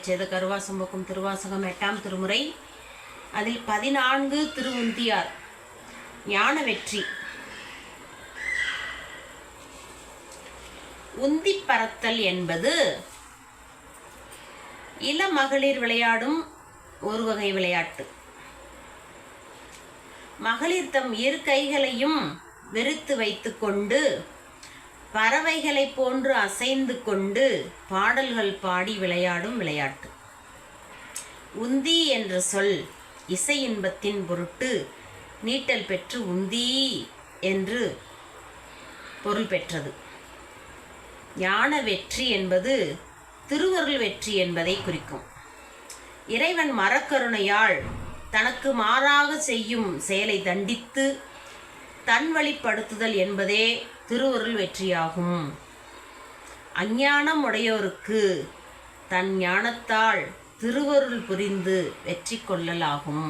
செய்த கருவாசம்பக்கும் திருவாசகம் 8ஆம் திருமுறை. அதில் 14 திருவுந்தியார் ஞான வெற்றி. உந்தி பறத்தல் என்பது இள மகளிர் விளையாடும் ஒரு வகை விளையாட்டு. மகளிர் தம் இரு கைகளையும் விரித்து வைத்து கொண்டு பறவைகளை போன்று அசைந்து கொண்டு பாடல்கள் பாடி விளையாடும் விளையாட்டு. உந்தி என்ற சொல் இசை இன்பத்தின் பொருட்டு நீட்டல் பெற்று உந்தி என்று பொருள் பெற்றது. ஞான வெற்றி என்பது திருவருள் வெற்றி என்பதை குறிக்கும். இறைவன் மரக்கருணையால் தனக்கு மாறாக செய்யும் செயலை தண்டித்து தன்வழிப்படுத்துதல் என்பதே திருவருள் வெற்றியாகும். அஞ்ஞானம் உடையோருக்கு தன் ஞானத்தால் திருவருள் புரிந்து வெற்றி கொள்ளலாகும்.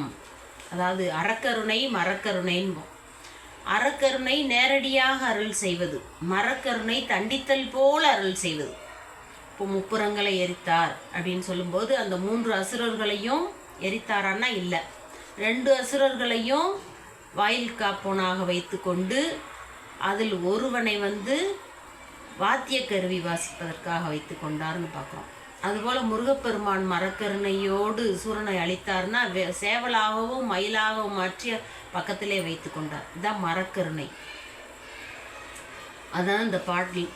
அதாவது அறக்கருணை மரக்கருணைன்போம். அறக்கருணை நேரடியாக அருள் செய்வது, மரக்கருணை தண்டித்தல் போல அருள் செய்வது. இப்போ முப்புறங்களை எரித்தார் அப்படின்னு சொல்லும்போது அந்த 3 அசுரர்களையும் எரித்தாரான்னா இல்லை, 2 அசுரர்களையும் வாயில் காப்போனாக வைத்து கொண்டு அதில் ஒருவனை வாத்திய கருவி வாசிப்பதற்காக வைத்து கொண்டார்னு பார்க்குறோம். அதுபோல் முருகப்பெருமான் மரக்கருணையோடு சூரனை அழித்தார்னா சேவலாகவும் மயிலாகவும் மாற்றி பக்கத்திலே வைத்து கொண்டார். இதுதான் மரக்கருணை. அதான் இந்த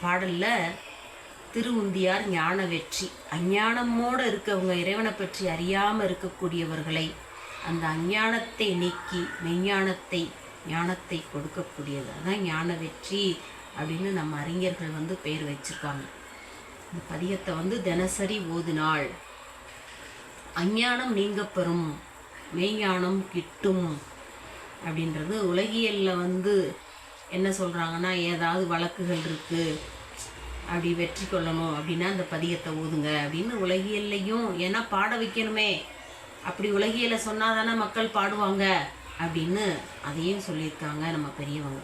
பாடலில் திருவுந்தியார் ஞான வெற்றி. அஞ்ஞானமோடு இருக்கவங்க, இறைவனை பற்றி அறியாமல் இருக்கக்கூடியவர்களை அந்த அஞ்ஞானத்தை நீக்கி ஞானத்தை கொடுக்கக்கூடியது. அதான் ஞான வெற்றி அப்படின்னு நம்ம அறிஞர்கள் பெயர் வச்சிருக்காங்க. இந்த பதிகத்தை தினசரி ஓதினாள் அஞ்ஞானம் நீங்கப்பெறும், மெய்ஞானம் கிட்டும் அப்படின்றது. உலகியலில் என்ன சொல்கிறாங்கன்னா, ஏதாவது வழக்குகள் இருக்குது அப்படி வெற்றி கொள்ளணும் அப்படின்னா அந்த பதிகத்தை ஓதுங்க அப்படின்னு உலகியல்லையும், ஏன்னா பாட வைக்கணுமே, அப்படி உலகியலை சொன்னால் தானே மக்கள் பாடுவாங்க அப்படின்னு அதையும் சொல்லியிருக்காங்க நம்ம பெரியவங்க.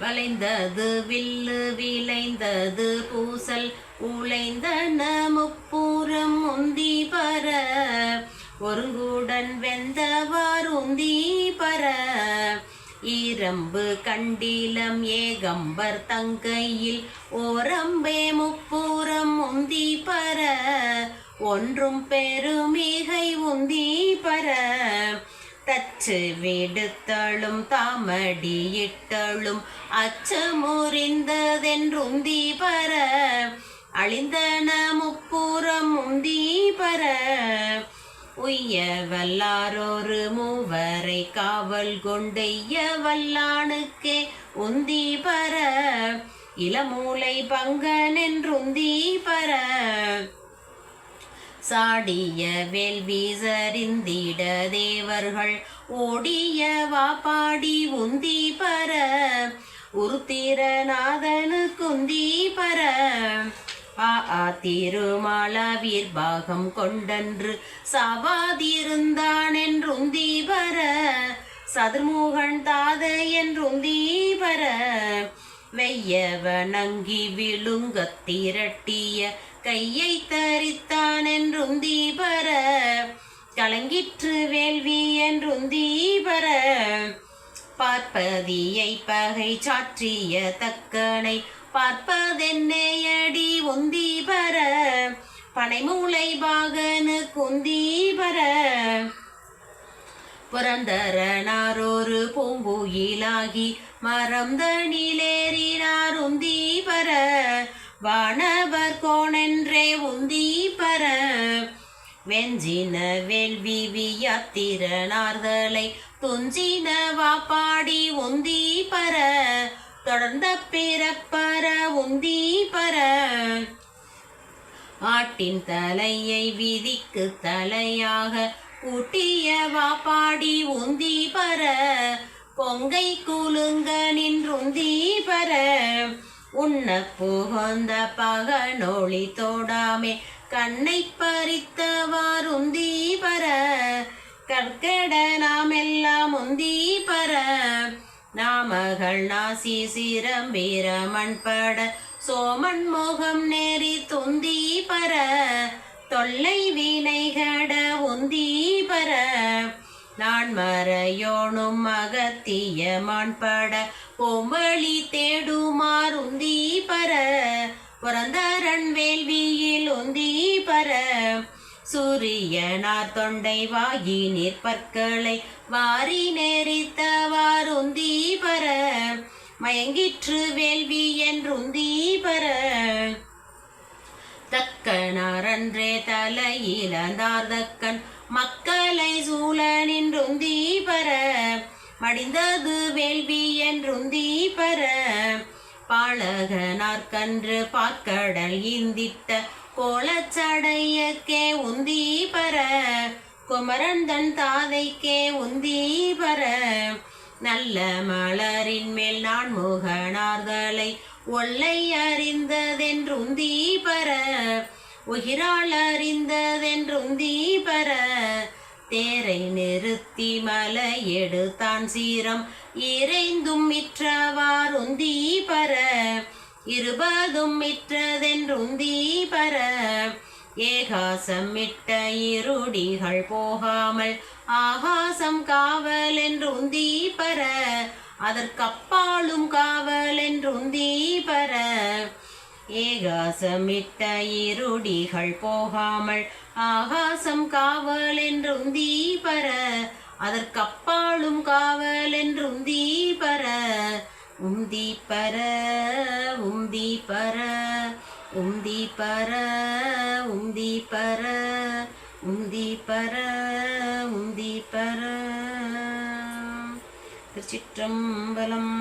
வளைந்தது வில்லு விளைந்தது பூசல் உழைந்தன முப்புறம் உந்தி பர ஒருங்குடன் வெந்தவார் உந்தி பர ஈரம்பு கண்டிலம் ஏகம்பர் தங்கையில் ஓரம்பே முப்புறம் உந்தி பர ஒன்றும் பெருமிகை உந்தி பர தச்சு விடுத்தளும் தாமடி இட்டளும் அச்சமுறிந்ததென்றுந்தி பர அழிந்தன முப்புறம் உந்தி பர உய்ய வல்லாரோரு மூவரை காவல் கொண்டைய வல்லானுக்கே உந்தி பர இளமூலை பங்கன் என்றுந்தி பர சாடிய வேள்வி சரிந்திட தேவர்கள் ஓடிய வாப்பாடி உந்தி பர உருத்திரநாதனு குந்தி பர திருமாலாவீர் பாகம் கொண்டன்று சாவாதிருந்தான் என்றுந்தி பர சதுர்முகன் தாதை என்றுந்தி பர வெய்ய வணங்கி விழுங்க திரட்டிய கையை தரித்தான் என்றுந்தி பர கலங்கிற்று வேள்வி என்றுந்தி பர பார்ப்பதியை பகை சாற்றிய தக்கனை பார்ப்பதென்னையடி உந்தி பர பனைமூளை பாகனு குந்தி பர புரந்தரனாரொரு பூங்குயிலாகி மரம் தனிலேறினார் உந்தி பர வானவர் கோணென்றே உந்தி பர வெஞ்சின வேள்வி வியாத்திரனார்களை துஞ்சின வாப்பாடி உந்தி பர தொடர்ந்த பிறப்பர உந்தி பர ஆட்டின் தலையை விதிக்கு தலையாக கூட்டிய வாப்பாடி உந்தி பர பொங்கை குலுங்க நின்றுந்தி பர உண்ண புகுந்த பகனொளி தோடாமே கண்ணை பறித்தவார் உந்தி பர கற்கட நாமெல்லாம் உந்தி பர நாமகள் நாசி சிரம்பீரமண் பட சோமன் மோகம் நேரி தொந்தி பர தொல்லை வினைகட உந்தி பர நான் மறையோனும் அகத்திய மான்பட பொம்மளி தேடுமார் உந்தி பர புரந்தரன் வேள்வியில் உந்தி பர சூரியனார் தொண்டை வாயி நிற்பற்களை வாரி நெறித்தவார் உந்தி பர மயங்கிற்று வேள்வி என்றுந்தி பர தக்கனாரன்றே தலையிலந்தார் தக்கன் மக்களை சூழ நின்றுந்தி பர மடிந்தது வேள்வி என்றுந்தி பர பாலகனார்கன்று பார்க்கடல் இந்திட்ட கோலச்சடையக்கே உந்தி பர குமரன் தன் தாதைக்கே உந்தி பர நல்ல மலரின் மேல் நான் முகனார்தலை ஒல்லை அறிந்ததென்றுந்தி பர உயிரால் அறிந்ததென்றுந்தி பர தேரை நிறுத்தி மலை எடுத்தான் சீரம் இறைந்தும் மிற்றவார் உந்தி பர இருபதும் மிற்றதென்றுந்தி பர ஏகாசம் மிட்ட இருடிகள் போகாமல் ஆகாசம் காவல் என்றுந்தி பர அதற்கப்பாலும் காவல் என்றுந்தி பர ஏகாசமிட்ட இருடிகள் போகாமல் ஆகாசம் காவல் என்றுந்தி பர அதற்கப்பாலும் காவல் என்றுந்தி பர உந்தி பர உந்தி பர உந்தி பர உந்தி பர உந்தி பர உந்தி பர. திருச்சிற்றம்பலம்.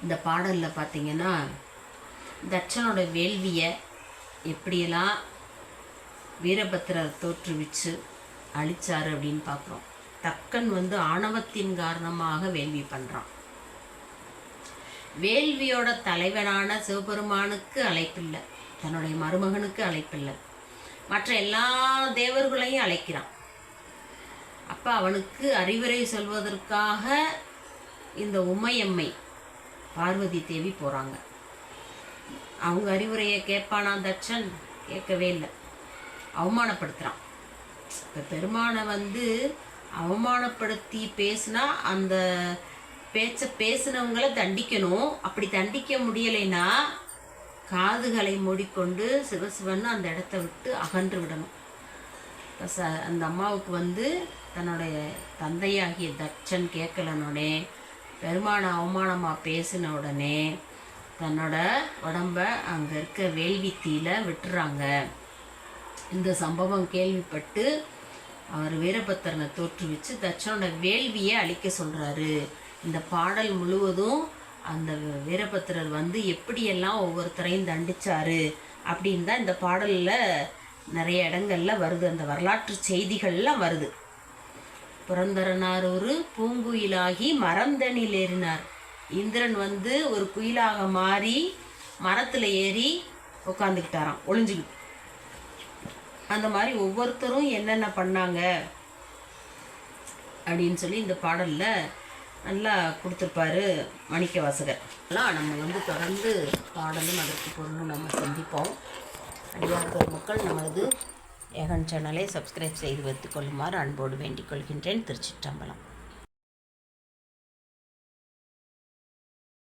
இந்த பாடலில் பார்த்தீங்கன்னா தட்சனோட வேள்வியை எப்படியெல்லாம் வீரபத்திரர் தோற்றுவிச்சு அழிச்சாரு அப்படின்னு பார்க்குறோம். தக்கன் ஆணவத்தின் காரணமாக வேள்வி பண்ணுறான். வேள்வியோட தலைவனான சிவபெருமானுக்கு அழைப்பில்லை, தன்னுடைய மருமகனுக்கு அழைப்பில்லை, மற்ற எல்லா தேவர்களையும் அழைக்கிறான். அப்போ அவனுக்கு அறிவுரை சொல்வதற்காக இந்த உமையம்மை பார்வதி தேவி போகிறாங்க. அவங்க அறிவுரையை கேட்பானா தட்சன்? கேட்கவே இல்லை, அவமானப்படுத்துகிறான். இப்போ பெருமானை அவமானப்படுத்தி பேசுனா அந்த பேச்சை பேசுனவங்களை தண்டிக்கணும். அப்படி தண்டிக்க முடியலைன்னா காதுகளை மூடிக்கொண்டு சிவசிவன்னு அந்த இடத்த விட்டு அகன்று விடணும். அந்த அம்மாவுக்கு தன்னுடைய தந்தையாகிய தட்சன் கேட்கலனோடனே பெருமானை அவமானமாக பேசின உடனே தன்னோட உடம்ப அங்கே இருக்க வேள்வி தீயில விட்டுறாங்க. இந்த சம்பவம் கேள்விப்பட்டு அவர் வீரபத்திரனை தோற்றுவிச்சு தட்சனோட வேள்வியை அழிக்க சொல்கிறாரு. இந்த பாடல் முழுவதும் அந்த வீரபத்திரர் எப்படியெல்லாம் ஒவ்வொருத்தரையும் தண்டிச்சாரு அப்படின்னு தான் இந்த பாடலில் நிறைய இடங்கள்ல வருது. அந்த வரலாற்று செய்திகள்லாம் வருது. புரந்தரனார் ஒரு பூங்குயிலாகி மரந்தனில் ஏறினார். இந்திரன் ஒரு குயிலாக மாறி மரத்தில் ஏறி உட்காந்துக்கிட்டாராம் ஒளிஞ்சுக்கிட்டு. அந்த மாதிரி ஒவ்வொருத்தரும் என்னென்ன பண்ணாங்க அப்படின்னு சொல்லி இந்த பாடலில் நல்லா கொடுத்துருப்பாரு மாணிக்க வாசகர். நம்ம தொடர்ந்து பாடலும் அதற்கு பொருளும் நம்ம சந்திப்போம். அடியார்கள் மக்கள் நமது ஏகன் சேனலை சப்ஸ்கிரைப் செய்து வைத்துக் கொள்ளுமாறு அன்போடு வேண்டிக் கொள்கின்றேன். திருச்சிற்றம்பலம்.